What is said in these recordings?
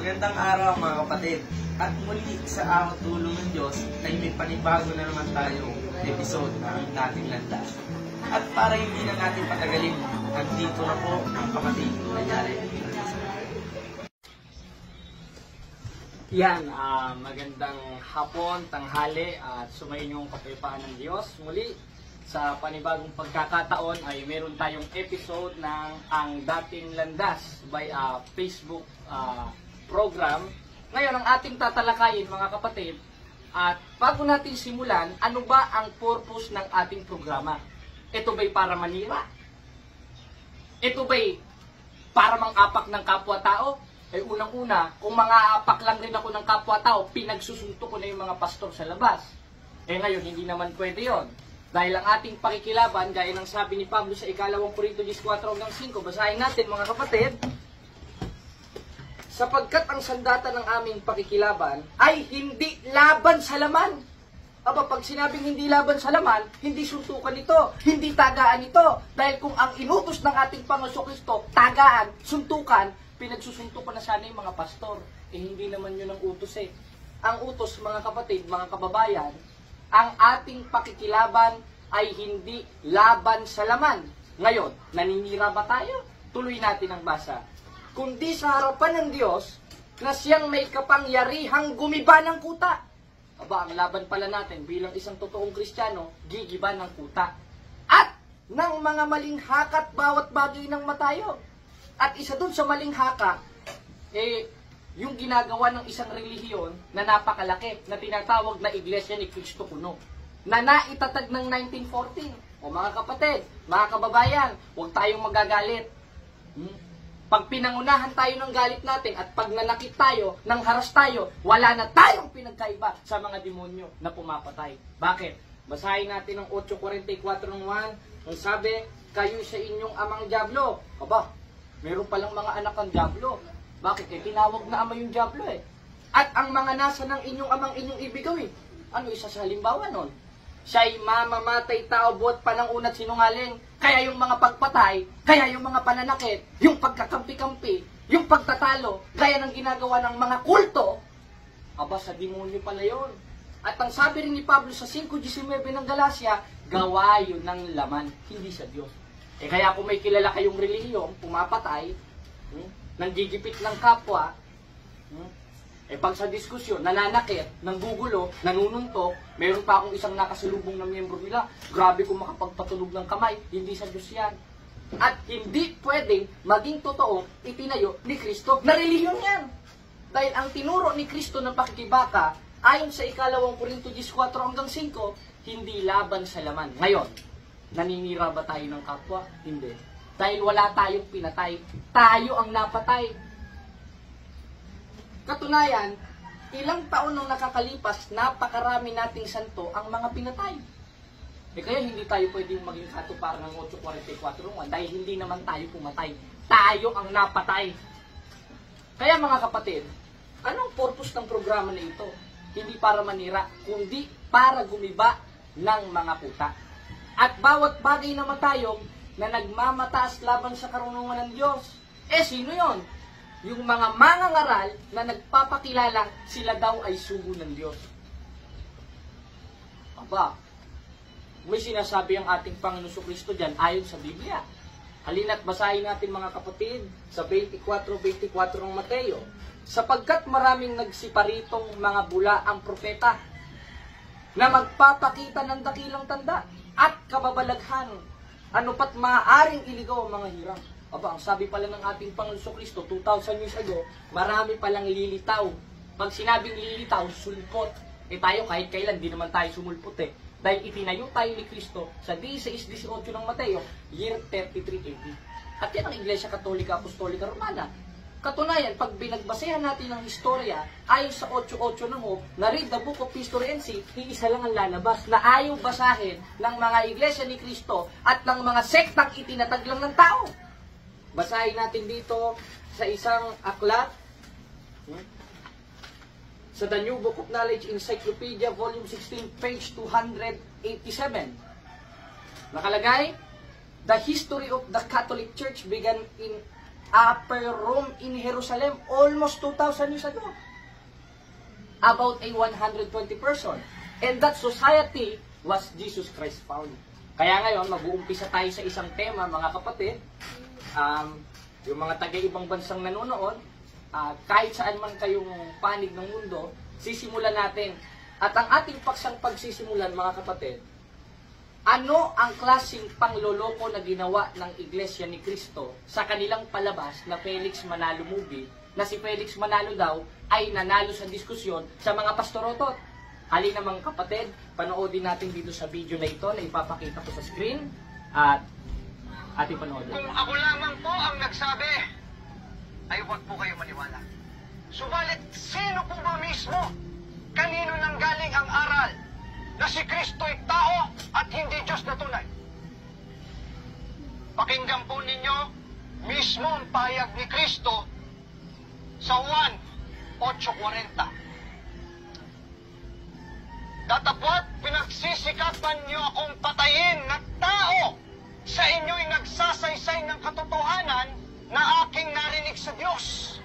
Magandang araw mga kapatid. At muli sa awat tulong ng Diyos ay may panibago na naman tayong episode na ang dating landas. At para hindi na natin patagalin, nandito na po ang kapatid na Jared. Yan, magandang hapon, tanghali at sumayin yung kapayapaan ng Diyos. Muli, sa panibagong pagkakataon ay meron tayong episode ng Ang Dating Landas by Facebook program. Ngayon, ang ating tatalakayin mga kapatid, at bago natin simulan, ano ba ang purpose ng ating programa? Ito ba'y para manira? Ito ba'y para mang-apak ng kapwa-tao? Unang-una, kung mga-apak lang rin ako ng kapwa-tao, pinagsusunto ko na yung mga pastor sa labas. Ngayon, hindi naman pwede yon. Dahil ang ating pakikilaban, gaya ng sabi ni Pablo sa 2 Korinto 14:5, basahin natin mga kapatid, sapagkat ang sandata ng aming pakikilaban ay hindi laban sa laman. Aba, pag sinabing hindi laban sa laman, hindi suntukan ito, hindi tagaan ito. Dahil kung ang inutos ng ating Panginoon Kristo, tagaan, suntukan, pinagsusuntukan na sana yung mga pastor. Hindi naman yun ang utos eh. Ang utos, mga kapatid, mga kababayan, ang ating pakikilaban ay hindi laban sa laman. Ngayon, naninira ba tayo? Tuloy natin ang basa. Kundi sa harapan ng Diyos na siyang may kapangyarihang gumiba ng kuta. Aba, ang laban pala natin bilang isang totoong Kristiyano, gigiba ng kuta. At ng mga maling hakat bawat bagay ng matayo. At isa dun sa maling haka, yung ginagawa ng isang relihiyon na napakalaki, na tinatawag na Iglesia ni Cristo Puno, na naitatag ng 1914. O mga kapatid, mga kababayan, huwag tayong magagalit. Pag pinangunahan tayo ng galit natin at pag nanakit tayo, nang haras tayo, wala na tayong pinagkaiba sa mga demonyo na pumapatay. Bakit? Basahin natin ang 8:44:1. Ang sabi, kayo sa inyong amang dyablo. Aba, meron palang mga anak ang dyablo. Bakit? Tinawag na ama yung dyablo eh. At ang mga nasa ng inyong amang inyong ibigaw eh. Ano isa sa halimbawa nun? Siya'y mamamatay tao buhat panangunat sinungaling. Kaya yung mga pagpatay, kaya yung mga pananakit, yung pagkakampi-kampi, yung pagtatalo, gaya ng ginagawa ng mga kulto, aba sa demonyo pala yun. At ang sabi rin ni Pablo sa 5:19 ng Galacia, gawa yun ng laman, hindi sa Diyos. Kaya kung may kilala kayong relihiyong pumapatay, nanggigipit ng kapwa, pag sa diskusyon, nananakit, nanggugulo, nanununtok, meron pa akong isang nakasalubong na miyembro nila, grabe kung makapagpatunog ng kamay, hindi sa Diyos yan. At hindi pwedeng maging totoo itinayo ni Kristo na relihiyon yan. Dahil ang tinuro ni Kristo ng pakikibaka, ayon sa 2 Korinto 14:5, hindi laban sa laman. Ngayon, naninira ba tayo ng kapwa? Hindi. Dahil wala tayong pinatay, tayo ang napatay. Katunayan, ilang taon nang nakakalipas, napakarami nating santo ang mga pinatay. Kaya hindi tayo pwedeng maging katuparan ng 8:44:1 dahil hindi naman tayo pumatay. Tayo ang napatay. Kaya mga kapatid, anong purpose ng programa na ito? Hindi para manira, kundi para gumiba ng mga kuta. At bawat bagay na matayog na nagmamataas laban sa karunungan ng Diyos, sino yon? Yung mga mangangaral na nagpapakilala sila daw ay sugo ng Diyos. Aba, may sinasabi ang ating Panginoon Kristo dyan ayon sa Biblia. Halina't basahin natin mga kapatid sa 24:24 ng Mateo. Sapagkat maraming nagsiparitong mga bula ang propeta na magpapakita ng dakilang tanda at kababalaghan, ano pat maaaring iligaw ang mga hirang. Aba, ang sabi pala ng ating Panginoon Kristo 2,000 years ago, marami palang lilitaw. Pag sinabing lilitaw, sulpot. Tayo kahit kailan, di naman tayo sumulpot eh. Dahil itinayo tayo ni Kristo sa 16:18 ng Mateo, year 33 AD. At yan ang Iglesia Katolika Apostolika Romana. Katunayan, pag binagbasehan natin ng historia, ayon sa 8:8 ng Hope, na read the book of history and see, iisa lang ang lalabas na ayaw basahin ng mga Iglesia ni Kristo at ng mga sektang itinatag lang ng tao. Basahin natin dito sa isang aklat, sa The New Book of Knowledge Encyclopedia, Volume 16, page 287. Nakalagay, the history of the Catholic Church began in upper room in Jerusalem, almost 2,000 years ago. About a 120 person. And that society was Jesus Christ found. Kaya ngayon, mag-uumpisa tayo sa isang tema, mga kapatid. Yung mga taga-ibang bansang nanonood, kahit saan man kayong panig ng mundo, sisimulan natin. At ang ating paksang pagsisimulan, mga kapatid, ano ang klaseng pangloloko na ginawa ng Iglesia ni Cristo sa kanilang palabas na Felix Manalo movie, na si Felix Manalo daw ay nanalo sa diskusyon sa mga pastorotot? Halina mga kapatid, panoodin natin dito sa video na ito na ipapakita ko sa screen at ating panoodin. Kung ako lamang po ang nagsabi, ay huwag po kayo maniwala. Subalit, sino po ba mismo? Kanino nang galing ang aral na si Kristo'y tao at hindi Diyos na tunay? Pakinggan po ninyo mismo ang pahayag ni Kristo sa Juan 8:40. Datapwat pinagsisikapan niyo akong patayin na tao, sa inyo'y nagsasaysay ng katotohanan na aking narinig sa Diyos.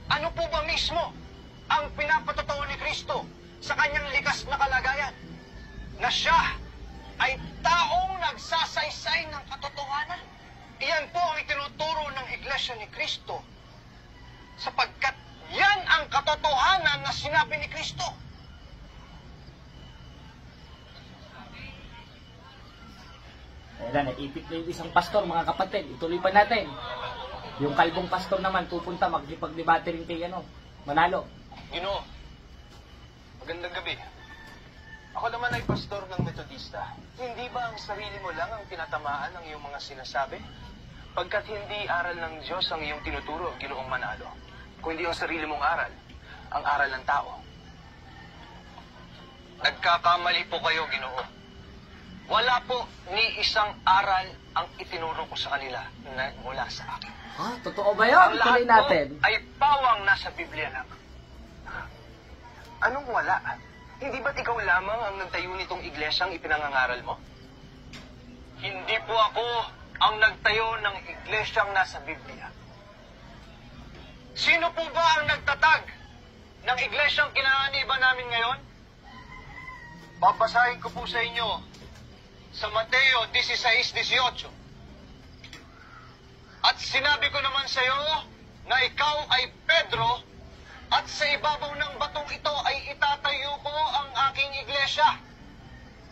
Ano po ba mismo ang pinapatotoo ni Kristo sa kanyang likas na kalagayan? Na siya ay taong nagsasaysay ng katotohanan. Iyan po ang itinuturo ng Iglesia ni Kristo, sapagkat yan ang katotohanan na sinabi ni Kristo. Ayan, naipit na yung isang pastor, mga kapatid. Ituloy pa natin. Yung kalbong pastor naman, pupunta, magdipag-debate rin kay Manalo. Ginoo, magandang gabi. Ako naman ay pastor ng Metodista. Hindi ba ang sarili mo lang ang tinatamaan ng iyong mga sinasabi? Pagkat hindi aral ng Diyos ang iyong tinuturo, Ginoong Manalo. Kung hindi ang sarili mong aral, ang aral ng tao. Nagkakamali po kayo, Ginoo. Wala po ni isang aral ang itinuro ko sa kanila na mula sa akin. Totoo ba yun? Ang Tuloy lahat natin. po ay pawang nasa Biblia lang. Anong wala? Hindi ba't ikaw lamang ang nagtayo nitong iglesyang ipinangangaral mo? Hindi po ako ang nagtayo ng iglesyang nasa Biblia. Sino po ba ang nagtatag ng iglesyang kinaaniban namin ngayon? Babasahin ko po sa inyo sa Mateo 16:18. At sinabi ko naman sa iyo na ikaw ay Pedro, at sa ibabaw ng batong ito ay itatayo ko ang aking iglesia.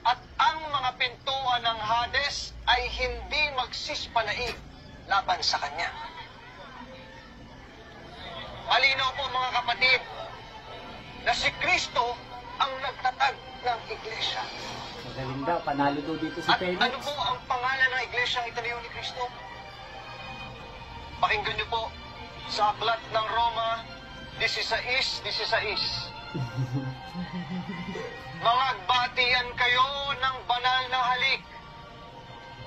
At ang mga pintuan ng Hades ay hindi magsispalaig laban sa kanya. Malinaw po mga kapatid na si Kristo ang nagtatag ng iglesia. Magaling daw, panalo daw dito si At Felix. ano po ang pangalan ng iglesyang itinayo ni Kristo? Pakinggan niyo po sa aklat ng Roma 16:16. Mangagbatian kayo ng banal na halik.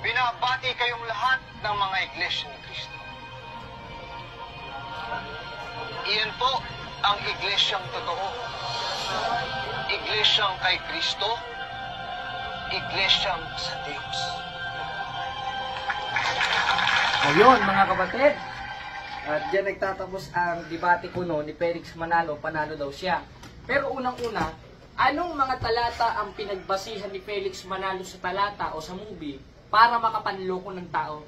Binabati kayong lahat ng mga iglesia ni Kristo. Iyan po ang iglesyang totoo. Iglesyang kay Kristo, iglesyang sa Diyos. Ayun, mga kapatid. At diyan nagtatapos ang debate ko ni Felix Manalo, panalo daw siya. Pero unang-una, anong mga talata ang pinagbasihan ni Felix Manalo sa talata o sa movie para makapanloko ng tao?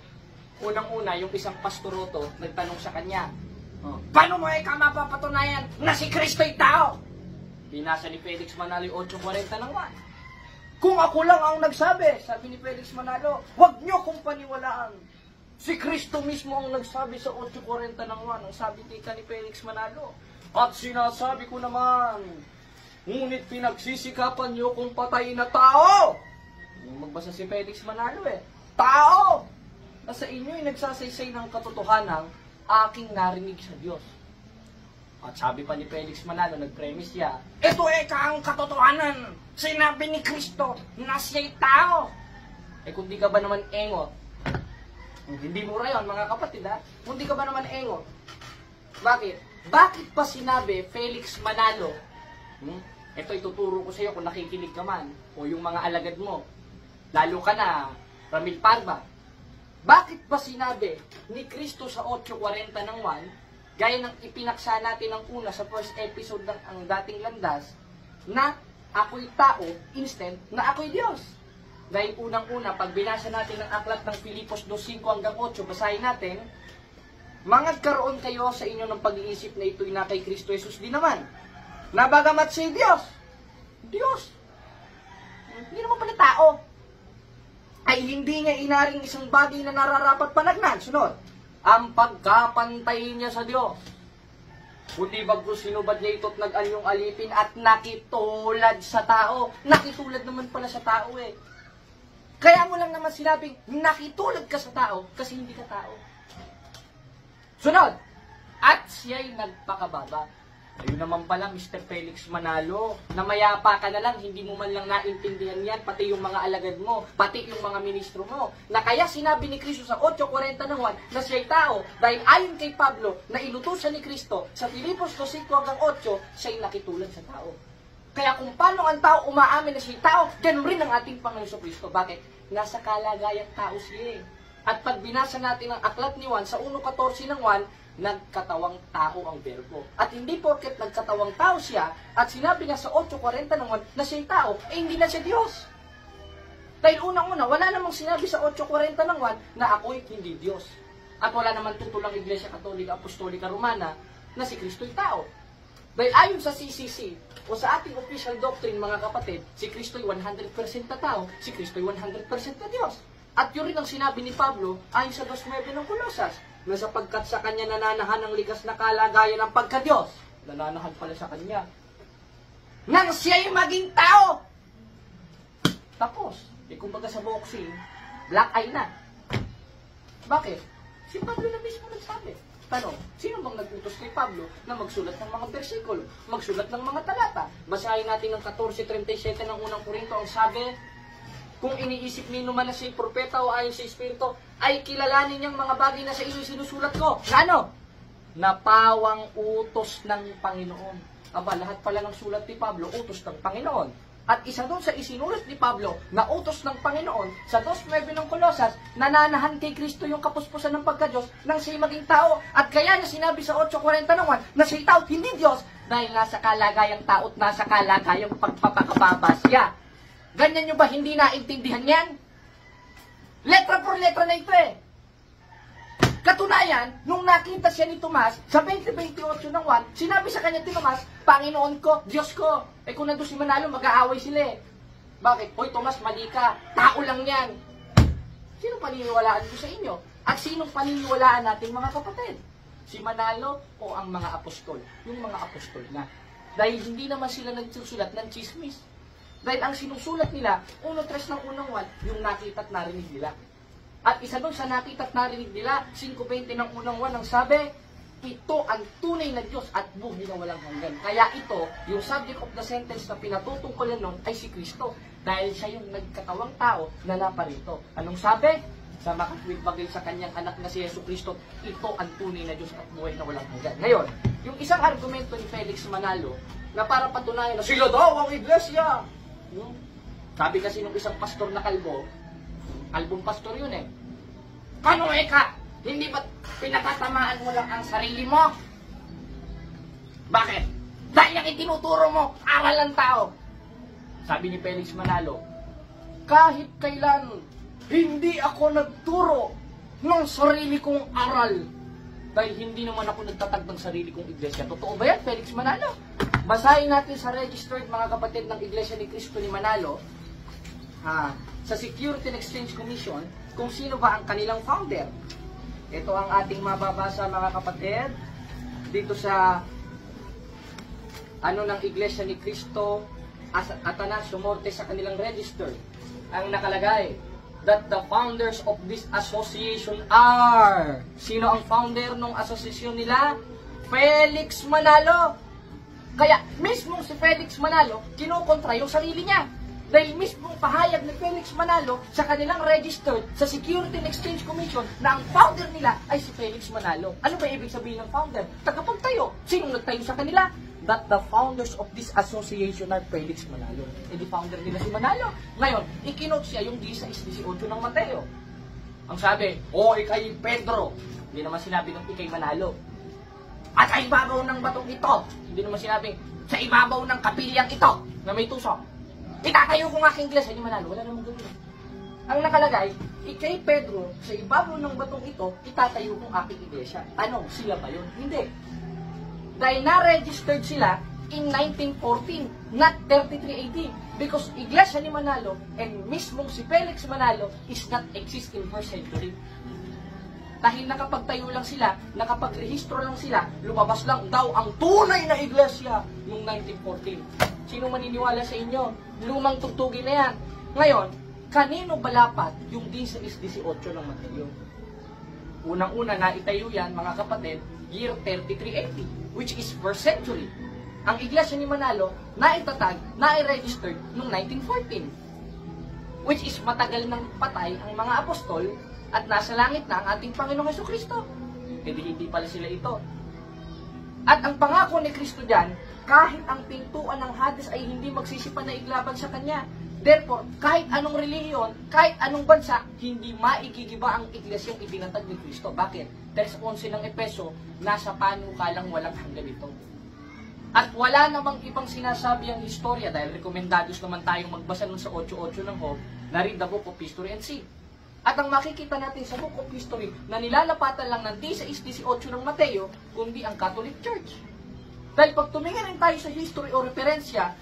Unang-una, yung isang pastoroto nagtanong sa kanya, paano mo mapapatunayan na si Kristo'y tao? Binasa ni Felix Manalo yung 8:40 ng 1. Kung ako lang ang nagsabi, sabi ni Felix Manalo, huwag niyo kong paniwalaan. Si Kristo mismo ang nagsabi sa 8:40 ng 1, ang sabi ni Felix Manalo. At sinasabi ko naman, ngunit pinagsisikapan niyo kung patayin na tao. Magbasa si Felix Manalo tao! Na sa inyo'y nagsasaysay ng katotohanan, aking narinig sa Diyos. At sabi pa ni Felix Manalo, nag-premise siya, ito ang katotohanan, sinabi ni Kristo na siya'y tao. Kung di ka ba naman engot, hindi mura yun mga kapatid kung di ka ba naman engot, bakit? Bakit pa sinabi Felix Manalo? Ito ituturo ko sa iyo kung nakikinig ka man, o yung mga alagad mo, lalo ka na Ramil Parba. Bakit ba sinabi ni Kristo sa 8:40 ng 1, gaya ng ipinaksa natin ng una sa first episode ng ang dating landas, na ako'y tao, instant, na ako'y Diyos? Dahil unang-una, pag binasa natin ang aklat ng Filipos 2:5 hanggang 8, basahin natin, mangagkaroon kayo sa inyo ng pag-iisip na ito'y na kay Kristo Jesus din naman. Na bagamat siya'y Diyos, hindi naman pala tao, ay hindi niya inaring isang bagay na nararapat panagnan. Sunod, ang pagkapantay niya sa Diyos. Kundi bagkus sinubad niya ito't nag-anyong alipin at nakitulad sa tao. Nakitulad naman pala sa tao eh. Kaya mo lang naman sinabing nakitulad ka sa tao kasi hindi ka tao. Sunod, at siya'y nagpakababa. Ayun naman pala, Mr. Felix Manalo, na mayapa ka na lang, hindi mo man lang naintindihan yan, pati yung mga alagad mo, pati yung mga ministro mo, na kaya sinabi ni Kristo sa 8:40 ng 1 na siya'y tao, dahil ayon kay Pablo, na inutusan ni Kristo sa Filipos 2:5 hanggang 8, siya'y nakitulad sa tao. Kaya kung paano ang tao umaamin na siya'y tao, ganun rin ang ating Panginoon Kristo. Bakit? Nasa kalagayang tao siya. At pag binasa natin ang aklat ni Juan sa 1:14 ng 1, nagkatawang tao ang verbo. At hindi porket nagkatawang tao siya, at sinabi nga sa 8:40 ng 1 na siya'y tao, eh hindi na siya Diyos. Dahil unang-una, wala namang sinabi sa 8:40 ng 1 na ako'y hindi Diyos. At wala naman tutulang Iglesia Katolika Apostolika Romana na si Kristo'y tao. Dahil ayon sa CCC, o sa ating official doctrine mga kapatid, si Kristo'y 100% na tao, si Kristo'y 100% na Diyos. At yun rin ang sinabi ni Pablo ayon sa 2:9 ng Colosas, na sapagkat sa kanya nananahan ang likas na kalagayan ng pagka-Diyos, nananahan pala sa kanya, nang siya'y maging tao. Tapos, kumbaga sa boxing, black eye na. Bakit? Si Pablo na mismo nagsabi. Tanong, sino bang nag-utos kay Pablo na magsulat ng mga bersikulo, magsulat ng mga talata? Basahin natin ng 14:37 ng unang Korinto, ang sabi, kung iniisip nino man na siya'y propeta o ayon sa Espiritu, ay kilalanin niyang mga bagay na sa inyo sinusulat ko. Na ano? Napawang utos ng Panginoon. Aba, lahat pala ng sulat ni Pablo, utos ng Panginoon. At isa doon sa isinulat ni Pablo na utos ng Panginoon, sa 2:9 ng Colosas, nananahan kay Kristo yung kapuspusan ng pagka-Diyos nang siya'y maging tao. At kaya niya sinabi sa 8:40 ng 1 na siya'y tao, hindi Diyos, dahil nasa kalagayang tao at nasa kalagayang pagpapakababa siya. Ganyan nyo ba hindi naintindihan yan? Letra por letra na ito eh. Katunayan, nung nakita siya ni Tomas, sa 20:28 ng 1, sinabi sa kanya ni Tomas, Panginoon ko, Diyos ko. Eh kung nandun si Manalo, mag-aaway sila eh. Bakit? Hoy Tomas, mali ka. Tao lang yan. Sinong paniniwalaan ko sa inyo? At sinong paniniwalaan natin mga kapatid? Si Manalo o ang mga apostol? Yung mga apostol na. Dahil hindi naman sila nagsusulat ng chismis. Dahil ang sinusulat nila, 1:3 ng unang 1, yung nakita at narinig nila. At isa doon sa nakita at narinig nila, 5:20 ng unang 1, ang sabi, ito ang tunay na Diyos at buhay na walang hanggan. Kaya ito, yung subject of the sentence na pinatutungkulan nun ay si Kristo. Dahil siya yung nagkatawang tao na naparito. Anong sabi? Sa makatwid bagay sa kanyang anak na si Yesu Kristo, ito ang tunay na Diyos at buhay na walang hanggan. Ngayon, yung isang argumento ni Felix Manalo, na para patunayan na sila daw ang iglesia. Sabi kasi nung isang pastor na kalbong pastor yun eh. Ano ka? Hindi ba pinatatamaan mo lang ang sarili mo? Bakit? Dahil ang itinuturo mo, aral ng tao. Sabi ni Felix Manalo, kahit kailan, hindi ako nagturo ng sarili kong aral. Dahil hindi naman ako nagtatag ng sarili kong iglesia. Totoo ba yan, Felix Manalo? Basahin natin sa registered mga kapatid ng Iglesia ni Cristo ni Manalo, sa Security and Exchange Commission, kung sino ba ang kanilang founder. Ito ang ating mababasa mga kapatid dito sa ng Iglesia ni Cristo Atanasio Morte sa kanilang register. Ang nakalagay, that the founders of this association are, sino ang founder ng asosasyon nila? Felix Manalo. Kaya mismong si Felix Manalo kinukontra yung sarili niya. Dahil mismong pahayag ni Felix Manalo sa kanilang registered sa Security and Exchange Commission na ang founder nila ay si Felix Manalo. Ano ba ibig sabihin ng founder? Tagapagtayo. Sinong nagtayo sa kanila? That the founders of this association are Felix Manalo. E di founder nila si Manalo. Ngayon, ikinot siya yung 16:18 ng Mateo. Ang sabi, ikay Pedro. Hindi naman sinabi ng ikay Manalo. At sa ibabaw ng batong ito, hindi naman sinabing, sa ibabaw ng kapilyang ito, na may tusok, itatayo ko ng aking iglesia ni Manalo. Wala namang gawin. Ang nakalagay, ikay Pedro, sa ibabaw ng batong ito, itatayo kong aking iglesia. Tanong, sila ba yun? Hindi. Dahil na-registered sila in 1914, not 33 AD. Because iglesia ni Manalo and mismong si Felix Manalo is not exist in 1st century. Dahil nakapagtayo lang sila, nakapagrehistro lang sila, lumabas lang daw ang tunay na iglesia noong 1914. Sino maniniwala sa inyo? Lumang tugtugin na yan. Ngayon, kanino balapat yung 16-18 ng Mateo? Unang-una na itayo yan, mga kapatid, year 3380, which is 1st century. Ang iglesia ni Manalo, naitatag, nai-registered noong 1914, which is matagal nang patay ang mga apostol at nasa langit na ang ating Panginoong Jesucristo. Hindi pala sila ito. At ang pangako ni Kristo dyan, kahit ang pintuan ng Hades ay hindi magsisipan na iglaban sa Kanya. Therefore, kahit anong relihiyon, kahit anong bansa, hindi maigigiba ang iglesyang ibinatag ni Kristo. Bakit? Dahil sa 11 ng Epeso, nasa panukalang walang hanggan ito. At wala namang ibang sinasabi ang historya dahil rekomendados naman tayong magbasa nun sa 8.8 ng Hope na read the book of history and see. At ang makikita natin sa book of history na nilalapatan lang ng 16-18 ng Mateo, kundi ang Catholic Church. Dahil pag tumingin rin tayo sa history o referensya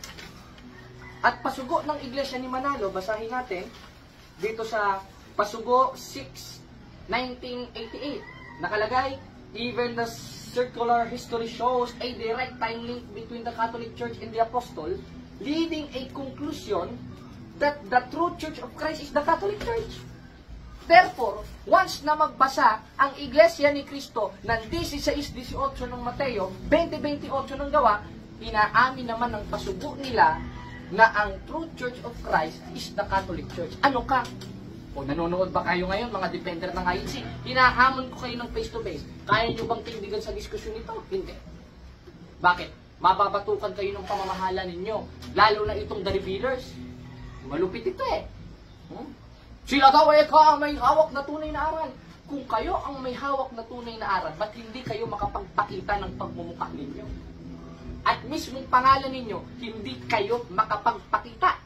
at pasugo ng Iglesia ni Manalo, basahin natin dito sa Pasugo 6, 1988. Nakalagay, even the circular history shows a direct time link between the Catholic Church and the Apostle, leading a conclusion that the true Church of Christ is the Catholic Church. Therefore, once na magbasa ang Iglesia ni Cristo ng 16-18 ng Mateo, 20-28 ng Gawa, inaamin naman ng pasugo nila na ang true Church of Christ is the Catholic Church. Ano ka? O nanonood ba kayo ngayon, mga depender ng IEC? Hinahamon ko kayo ng face-to-face. Kaya nyo bang tindigan sa diskusyon nito? Hindi. Bakit? Mababatukan kayo ng pamamahala ninyo. Lalo na itong the revealers. Malupit ito eh. Sila daw ang may hawak na tunay na aral. Kung kayo ang may hawak na tunay na aral, ba't hindi kayo makapagpakita ng pagmumukha ninyo? At mismong pangalan ninyo, hindi kayo makapagpakita.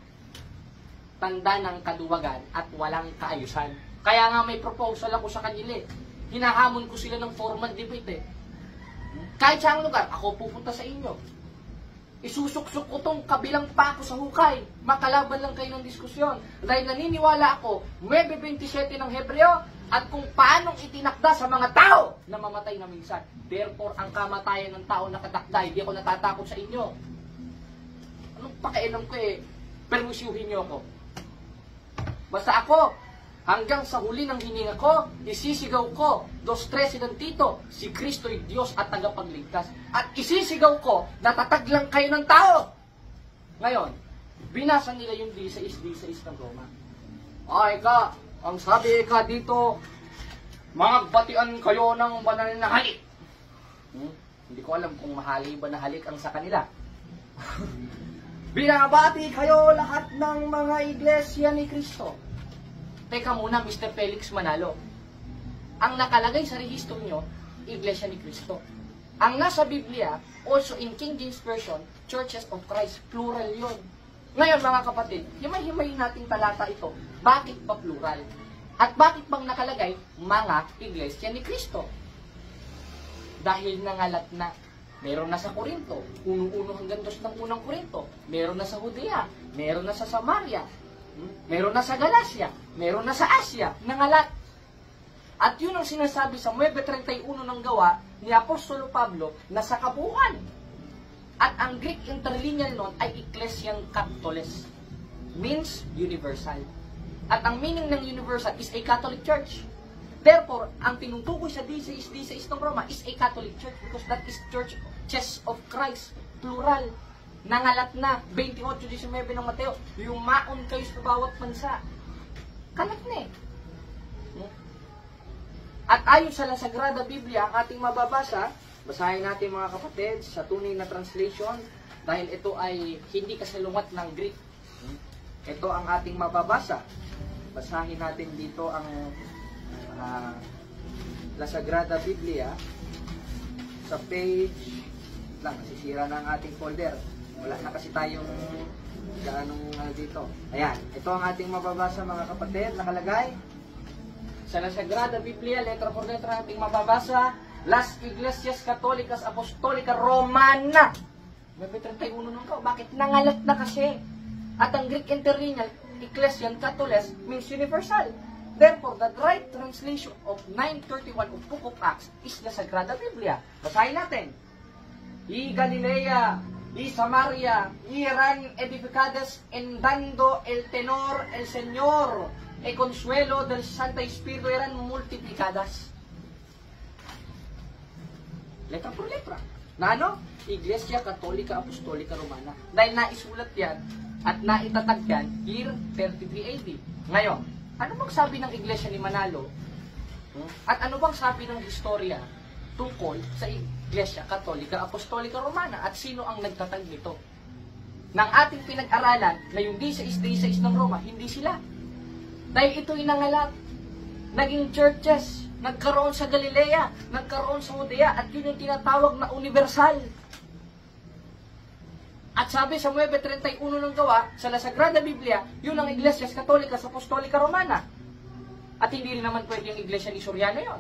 Tanda ng kaduwagan at walang kaayusan. Kaya nga may proposal ako sa kanila eh. Hinahamon ko sila ng formal debate eh. Kahit saang lugar, ako pupunta sa inyo. Isusuksok ko tong kabilang pako sa hukay. Makalaban lang kayo ng diskusyon. Dahil naniniwala ako, 9:27 ng Hebreo, at kung paanong itinakda sa mga tao na mamatay na minsan. Therefore, ang kamatayan ng tao nakatakda, hindi ako natatakot sa inyo. Anong pakialam ko eh, permisyuhin niyo ako. Basta ako, hanggang sa huli ng hininga ko, isisigaw ko, 2:13 ng Tito, si Kristo'y Diyos at tagapagligtas. At isisigaw ko, natatag lang kayo ng tao. Ngayon, binasa nila yung 16 ng Roma. Ay ka, ang sabi ka dito, magbatian kayo ng banal na halik. Hindi ko alam kung mahali ba na halik ang sa kanila. Binabati kayo lahat ng mga iglesia ni Kristo. Teka muna, Mr. Felix Manalo. Ang nakalagay sa rehistro nyo, Iglesia ni Cristo. Ang nasa Biblia, also in King James Version, Churches of Christ, plural yon. Ngayon mga kapatid, himay-himay nating talata ito. Bakit pa plural? At bakit bang nakalagay, mga Iglesia ni Cristo? Dahil nangalat na. Meron na sa Korinto, 1:1 hanggang 2 ng unang Korinto. Meron na sa Judea, meron na sa Samaria, meron na sa Galacia, meron na sa Asia, nangalat. At yun ang sinasabi sa 9:31 ng Gawa ni Apostolo Pablo na sa kabuuan. At ang Greek interlineal nun ay Ecclesian Catholes, means universal. At ang meaning ng universal is a Catholic Church. Therefore, ang tinutukoy sa 16 ng Roma is a Catholic Church because that is Churches of Christ, plural. Nangalat na, 28-19 ng Mateo, yung maon kayo sa bawat bansa. Kalat na eh. At ayon sa La Sagrada Biblia, ang ating mababasa, basahin natin mga kapatid sa tunay na translation, dahil ito ay hindi kasalungat ng Greek. Ito ang ating mababasa. Basahin natin dito ang La Sagrada Biblia, sa page, nasisira na ang ating folder. Wala na kasi tayong gaanong dito. Ayan, ito ang ating mababasa mga kapatid, nakalagay. Sa La Sagrada Biblia, letra por letra ating mababasa, Las Iglesias Católicas Apostolica Romana. May 31 nung ka, bakit nangalat na kasi? At ang Greek interlineal, Ecclesian Catholes, means universal. Therefore, the right translation of 931 of Book of Acts is the Sagrada Biblia. Basahin natin. Y Galilea, y Samaria, y eran edificadas en dando el tenor, el Señor, e consuelo del Santo Espíritu eran multiplicadas. Letra por letra. Na ano? Iglesia Católica Apostolica Romana. Dahil naisulat yan at naitatag yan, year 33 AD. Ngayon, ano bang sabi ng Iglesia ni Manalo? At ano bang sabi ng historia tungkol sa Iglesia Católica Apostolica Romana? At sino ang nagtatag nito? Nang ating pinag-aralan na yung D6 ng Roma, hindi sila. Dahil ito'y nangalat. Naging churches, nagkaroon sa Galilea, nagkaroon sa Judea, at yun yung tinatawag na universal. At sabi sa 9:31 ng gawa, sa La Sagrada Biblia, yun ang Iglesias Católicas Apostolica Romana. At hindi rin naman pwede yung iglesia ni Soriano yon.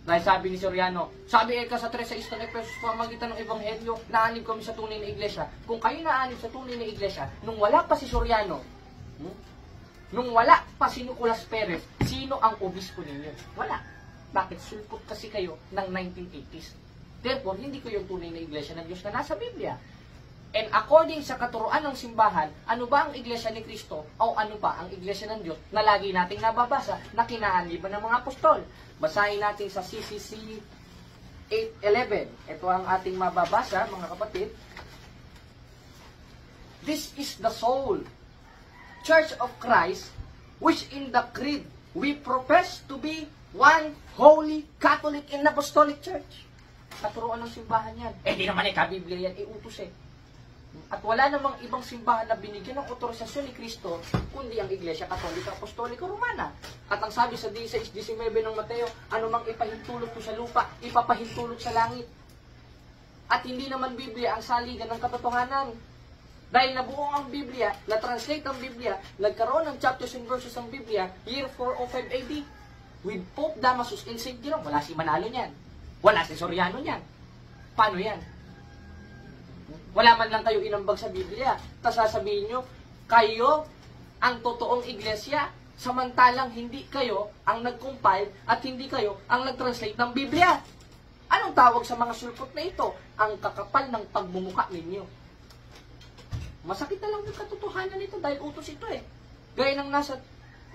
Dahil sabi ni Soriano, sabi sa 3:6 ng Efesos, pamagitan ng Ebanghelyo, naanib kami sa tunay na iglesia. Kung kayo naanib sa tunay na iglesia, nung wala pa si Soriano, nung wala pa si Nicolas Perez, sino ang obispo ninyo? Wala. Bakit? Sulpot kasi kayo ng 1980s. Therefore, hindi kayo yung tunay na iglesia ng Diyos na nasa Biblia. And according sa katuruan ng simbahan, ano ba ang iglesia ni Kristo o ano ba ang iglesia ng Diyos na lagi nating nababasa na kinaanliban ng mga apostol? Basahin natin sa CCC 8:11. Ito ang ating mababasa, mga kapatid. This is the soul, Church of Christ, which in the creed we profess to be one holy Catholic and Apostolic Church. Katuruan ng simbahan yan. Di naman Biblia yan, iutos At wala namang ibang simbahan na binigyan ng otorisasyon ni Kristo, kundi ang Iglesia Katolika Apostolika Romana. At ang sabi sa 16:19 ng Mateo, ano mang ipahintulot ko sa lupa, ipapahintulot sa langit. At hindi naman Biblia ang saligan ng katotohanan. Dahil nabuo ang Biblia, na-translate ang Biblia, nagkaroon ng chapters and verses ang Biblia, year 405 AD, with Pope Damasus and St. Jerome. Wala si Manalo niyan. Wala si Soriano niyan. Paano yan? Wala man lang kayo inambag sa Biblia. Tapos sasabihin nyo, kayo ang totoong iglesia, samantalang hindi kayo ang nag-compile at hindi kayo ang nag-translate ng Biblia. Anong tawag sa mga sulpot na ito? Ang kakapal ng pagmumuka ninyo. Masakit na lang yung katotohanan nito dahil utos ito Gaya ng nasa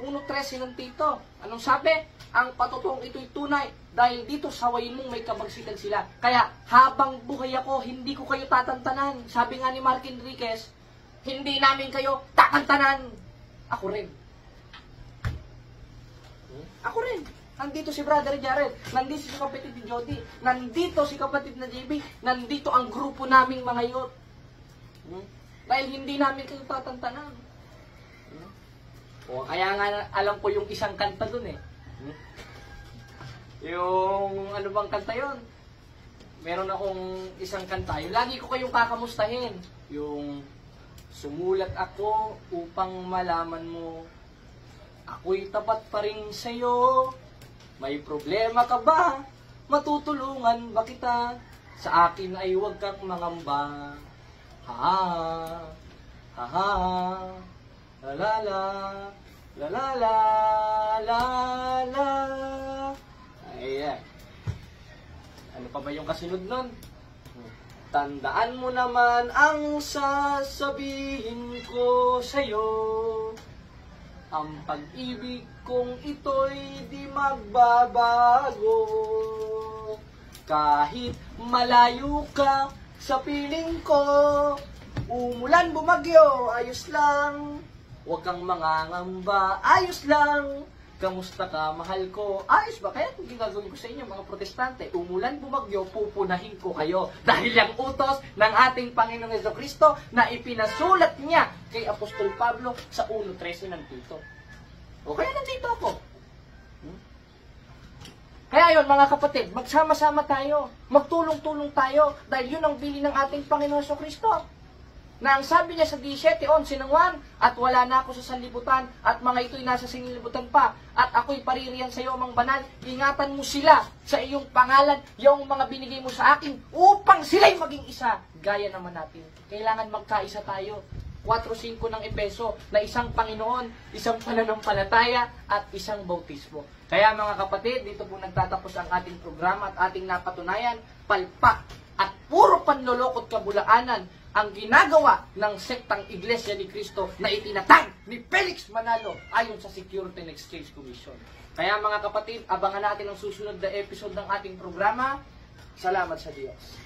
1:13 ng Tito. Anong sabi? Ang patotoong ito'y tunay dahil dito sawayin mong may kabagsitan sila. Kaya habang buhay ako, hindi ko kayo tatantanan. Sabi nga ni Mark Enriquez, hindi namin kayo tatantanan. Ako rin. Ako rin. Nandito si Brother Jared, nandito si kapatid ni Jody, nandito si kapatid na JB, nandito ang grupo naming mga youth. Dahil hindi namin kayo tatantanan. O kaya nga alam ko yung isang kanta dun Yung ano bang kanta yon? Meron akong isang kanta. Yung lagi ko kayong kakamustahin. Yung sumulat ako upang malaman mo ako'y tapat pa rin sa'yo. May problema ka ba? Matutulungan ba kita? Sa akin ay huwag kang mangamba. Ha ha ha la la la la la la la la. Ayan. Ano pa ba yung kasunod nun? Tandaan mo naman ang sasabihin ko sa'yo. Ang pag-ibig kong ito'y di magbabago. Kahit malayo ka sa piling ko, umulan bumagyo, ayos lang. Huwag kang mangangamba, ayos lang. Kamusta ka, mahal ko? Ayos ba? Kaya kung ginagawin ko sa inyo, mga protestante, umulan bumagyo, pupunahin ko kayo. Dahil yung utos ng ating Panginoong Jesucristo na ipinasulat niya kay Apostol Pablo sa 1:13 ng Tito. O kaya nandito ako. Kaya yon mga kapatid, magsama-sama tayo, magtulong-tulong tayo, dahil yun ang bili ng ating Panginoon Kristo. Na ang sabi niya sa 17:11 ng Juan, at wala na ako sa sanlibutan, at mga ito'y nasa sanlibutan pa, at ako'y paririyan sa iyo, Amang Banal, ingatan mo sila sa iyong pangalan, yung mga binigay mo sa akin, upang sila'y maging isa, gaya naman natin. Kailangan magkaisa tayo. 4:5 ng Epeso, na isang Panginoon, isang pananampalataya, at isang bautismo. Kaya mga kapatid, dito po nagtatapos ang ating programa at ating napatunayan, palpak at puro panlolokot kabulaanan ang ginagawa ng sektang Iglesia ni Cristo na itinatag ni Felix Manalo ayon sa Security and Exchange Commission. Kaya mga kapatid, abangan natin ang susunod na episode ng ating programa. Salamat sa Diyos.